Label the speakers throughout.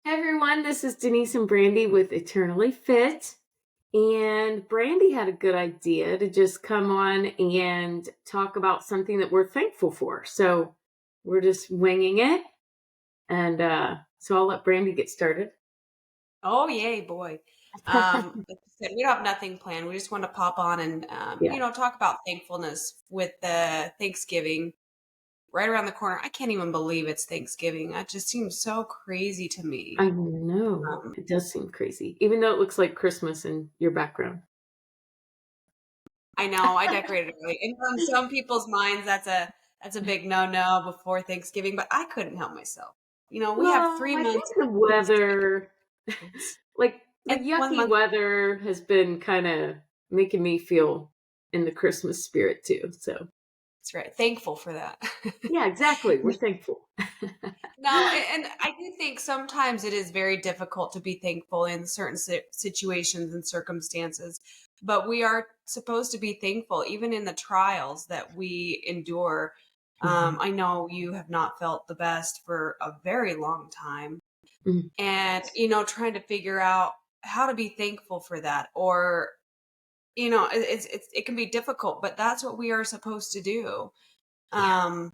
Speaker 1: Hey everyone, this is Denise and Brandy with Eternally Fit. And Brandy had a good idea to just come on and talk about something that we're thankful for. So we're just winging it. And so I'll let Brandy get started.
Speaker 2: Oh, yay, boy. Like you said, we don't have nothing planned. We just want to pop on and,
Speaker 1: Yeah,
Speaker 2: talk about thankfulness with the Thanksgiving right around the corner. I can't even believe it's Thanksgiving. That just seems so crazy to
Speaker 1: I
Speaker 2: me.
Speaker 1: know.
Speaker 2: Um,
Speaker 1: It does seem crazy, even though it looks like Christmas in your background.
Speaker 2: I know I decorated early, and from some people's minds, that's a big no-no before Thanksgiving. But I couldn't help myself. We have
Speaker 1: Well,
Speaker 2: three
Speaker 1: I think
Speaker 2: months
Speaker 1: the
Speaker 2: of Thanksgiving,
Speaker 1: weather, like the
Speaker 2: and one
Speaker 1: yucky
Speaker 2: month.
Speaker 1: weather, has been kind of making me feel in the Christmas spirit too. So,
Speaker 2: That's right. Thankful for that.
Speaker 1: yeah, exactly. We're thankful.
Speaker 2: No, and I do think sometimes it is very difficult to be thankful in certain situations and circumstances, but we are supposed to be thankful even in the trials that we endure.
Speaker 1: Mhm.
Speaker 2: I know you have not felt the best for a very long time,
Speaker 1: Mm.
Speaker 2: and trying to figure out how to be thankful for that, or it can be difficult, but that's what we are supposed to do.
Speaker 1: Yeah.
Speaker 2: Um,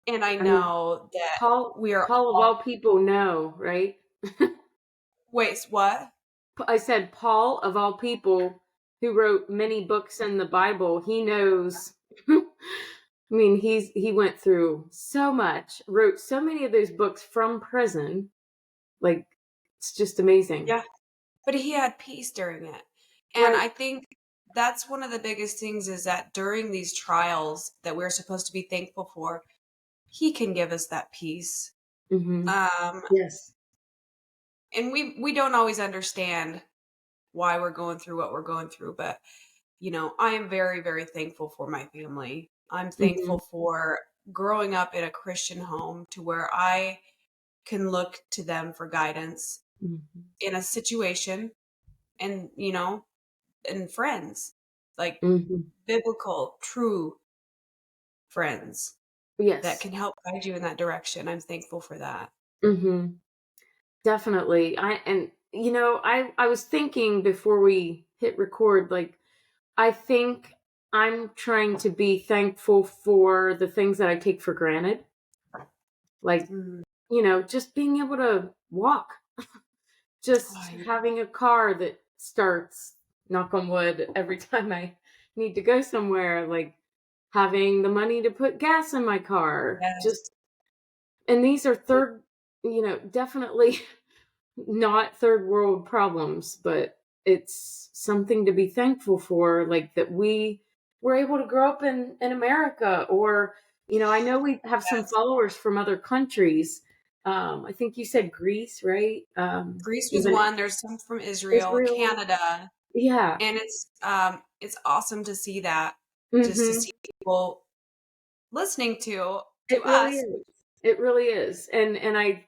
Speaker 2: and I
Speaker 1: I mean,
Speaker 2: know that
Speaker 1: Paul,
Speaker 2: we are
Speaker 1: Paul of
Speaker 2: all.
Speaker 1: all people know, right?
Speaker 2: Wait, what?
Speaker 1: I said Paul of all people, who wrote many books in the Bible, he knows. I mean, he went through so much, wrote so many of those books from prison. Like, it's just amazing.
Speaker 2: Yeah, but he had peace during it. And
Speaker 1: Right.
Speaker 2: I think that's one of the biggest things is that during these trials that we're supposed to be thankful for, he can give us that peace.
Speaker 1: Hmm.
Speaker 2: Um,
Speaker 1: Yes.
Speaker 2: and we don't always understand why we're going through what we're going through, but I am very, very thankful for my family. I'm
Speaker 1: Hmm.
Speaker 2: thankful for growing up in a Christian home to where I can look to them for guidance
Speaker 1: Hmm.
Speaker 2: in a situation and, and friends. Like
Speaker 1: Hmm.
Speaker 2: biblical, true friends that
Speaker 1: Yes.
Speaker 2: can help guide you in that direction. I'm thankful for that.
Speaker 1: Hmm. Definitely. I was thinking before we hit record, like, I think I'm trying to be thankful for the things that I take for granted, like,
Speaker 2: Mm.
Speaker 1: just being able to walk, just
Speaker 2: Oh,
Speaker 1: having a car that starts, knock on wood, every time I need to go somewhere, like having the money to put gas in my car, just,
Speaker 2: yes.
Speaker 1: and these are definitely not third world problems, but it's something to be thankful for, like that we were able to grow up in America, or I know we have some
Speaker 2: Yes.
Speaker 1: followers from other countries. I think you said Greece, right?
Speaker 2: Greece was
Speaker 1: Even
Speaker 2: one. There's some from Israel,
Speaker 1: Israel.
Speaker 2: Canada,
Speaker 1: Yeah.
Speaker 2: and it's awesome to see that, just to
Speaker 1: Hmm.
Speaker 2: see people listening to
Speaker 1: It really
Speaker 2: us.
Speaker 1: is. It really is. And I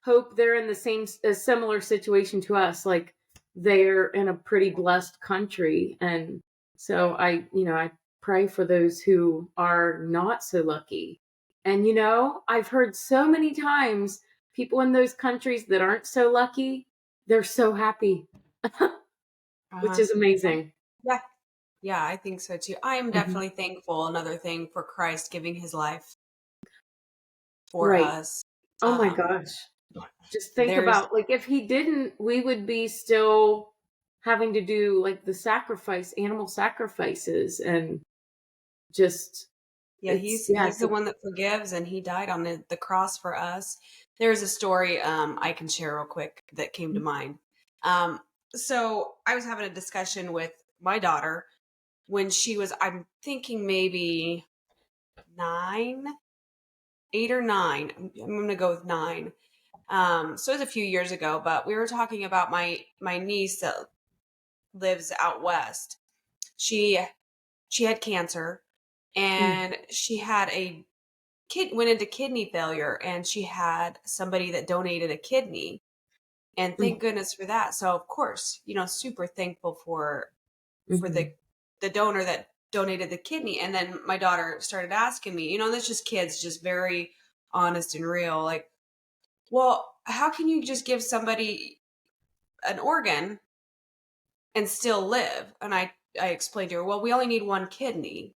Speaker 1: hope they're in a similar situation to us. Like, they're in a pretty blessed country. And so I pray for those who are not so lucky. And I've heard so many times people in those countries that aren't so lucky, they're so happy, which
Speaker 2: Uh-huh.
Speaker 1: is amazing.
Speaker 2: Yeah. Yeah, I think so too. I am
Speaker 1: Mhm.
Speaker 2: definitely thankful, another thing, for Christ giving his life for
Speaker 1: Right.
Speaker 2: us.
Speaker 1: Oh my
Speaker 2: Um,
Speaker 1: gosh. Just think
Speaker 2: there's
Speaker 1: about, like, if he didn't, we would be still having to do like the animal sacrifices, and just
Speaker 2: Yeah,
Speaker 1: it's
Speaker 2: he's
Speaker 1: yeah,
Speaker 2: he's
Speaker 1: it's
Speaker 2: the one that forgives, and he died on the cross for us. There's a story I can share real quick that came to mind. Um, so I was having a discussion with my daughter when she was, I'm thinking maybe 9, 8 or 9. I'm going to go with 9. So it was a few years ago, but we were talking about my niece that lives out west. She she had cancer,
Speaker 1: Mm,
Speaker 2: and she had a kid went into kidney failure, and she had somebody that donated a kidney, and
Speaker 1: mm,
Speaker 2: thank goodness for that. So of course, super thankful for the
Speaker 1: mhm.
Speaker 2: the donor that donated the kidney. And then my daughter started asking me, that's just kids, just very honest and real, like, well, how can you just give somebody an organ and still live? And I explained to her, well, we only need one kidney.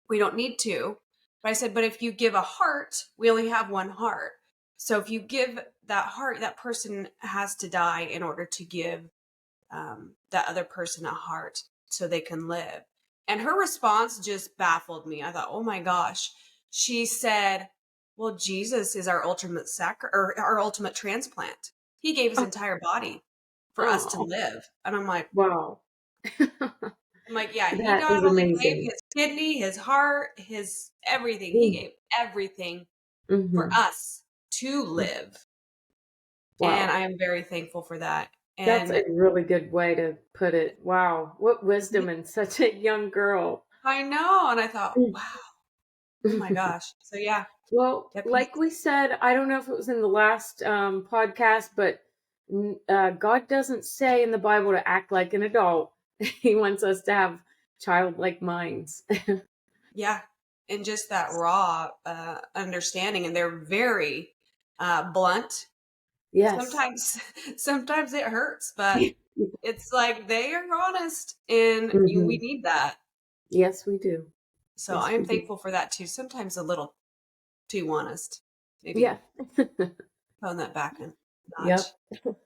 Speaker 2: We don't need two. But I said, but if you give a heart, we only have one heart. So if you give that heart, that person has to die in order to give that other person a heart so they can live. And her response just baffled me. I thought, oh my gosh. She said, well, Jesus is our ultimate or our ultimate transplant. He gave his
Speaker 1: Oh,
Speaker 2: entire body for us to
Speaker 1: oh,
Speaker 2: live. And
Speaker 1: wow.
Speaker 2: I'm like, yeah, he
Speaker 1: That
Speaker 2: not
Speaker 1: is
Speaker 2: only gave
Speaker 1: amazing.
Speaker 2: his kidney, his heart, his everything. He
Speaker 1: Mm.
Speaker 2: gave everything for
Speaker 1: Hmm.
Speaker 2: us to live. And
Speaker 1: Wow.
Speaker 2: I am very thankful for that.
Speaker 1: That's a
Speaker 2: And
Speaker 1: really good way to put it. Wow. What wisdom in such a young girl.
Speaker 2: I know. And I thought,
Speaker 1: Mm.
Speaker 2: wow, oh my gosh. So yeah,
Speaker 1: Well,
Speaker 2: yeah, peace.
Speaker 1: like we said, I don't know if it was in the last podcast, but God doesn't say in the Bible to act like an adult. He wants us to have childlike minds.
Speaker 2: Yeah. And just that raw understanding. And they're very blunt.
Speaker 1: Yes.
Speaker 2: Sometimes, sometimes it hurts, but it's like they are honest and we
Speaker 1: Hmm.
Speaker 2: need that.
Speaker 1: Yes, we do.
Speaker 2: So
Speaker 1: Yes,
Speaker 2: I am
Speaker 1: we do.
Speaker 2: thankful for that too. Sometimes a little too honest.
Speaker 1: Yeah.
Speaker 2: Maybe tone that back a
Speaker 1: Yep.
Speaker 2: notch.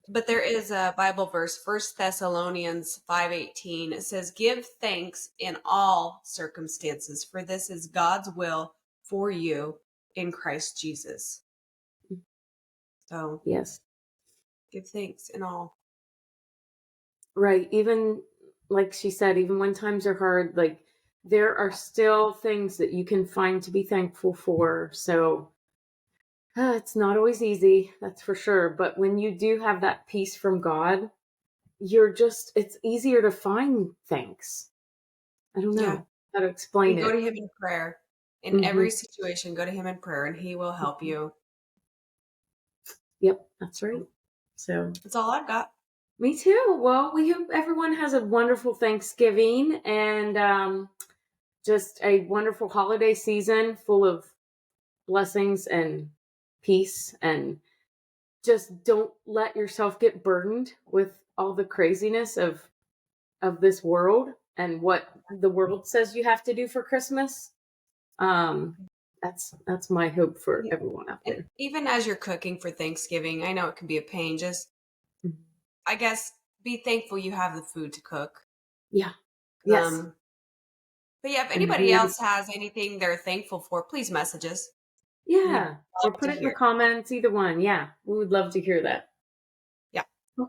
Speaker 2: But there is a Bible verse, First Thessalonians 5:18. It says, "Give thanks in all circumstances, for this is God's will for you in Christ Jesus." So
Speaker 1: Yes.
Speaker 2: give thanks in all.
Speaker 1: Right. Even like she said, even when times are hard, like there are still things that you can find to be thankful for. So it's not always easy, that's for sure. But when you do have that peace from God, it's easier to find thanks. I don't
Speaker 2: Yeah.
Speaker 1: know how to explain
Speaker 2: And go
Speaker 1: it.
Speaker 2: to him in prayer. In
Speaker 1: Hmm.
Speaker 2: every situation, go to him in prayer and he will help you.
Speaker 1: Yep, that's right.
Speaker 2: So
Speaker 1: So,
Speaker 2: that's all I've got.
Speaker 1: me too. Well, we hope everyone has a wonderful Thanksgiving and just a wonderful holiday season full of blessings and peace, and just don't let yourself get burdened with all the craziness of this world and what the world says you have to do for Christmas. Um, that's my hope for
Speaker 2: Yeah.
Speaker 1: everyone out
Speaker 2: And
Speaker 1: there.
Speaker 2: even as you're cooking for Thanksgiving, I know it can be a pain. Just,
Speaker 1: Mhm.
Speaker 2: I guess, be thankful you have the food to cook.
Speaker 1: Yeah. Yes.
Speaker 2: Um, But yeah, if
Speaker 1: And
Speaker 2: anybody else has anything they're thankful for, please message us. We'd
Speaker 1: yeah, or
Speaker 2: love
Speaker 1: put
Speaker 2: to
Speaker 1: it in the
Speaker 2: hear.
Speaker 1: comments. Either one. Yeah, we would love to hear that.
Speaker 2: Yeah,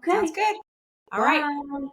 Speaker 2: sounds
Speaker 1: Okay.
Speaker 2: good. All right.
Speaker 1: Bye.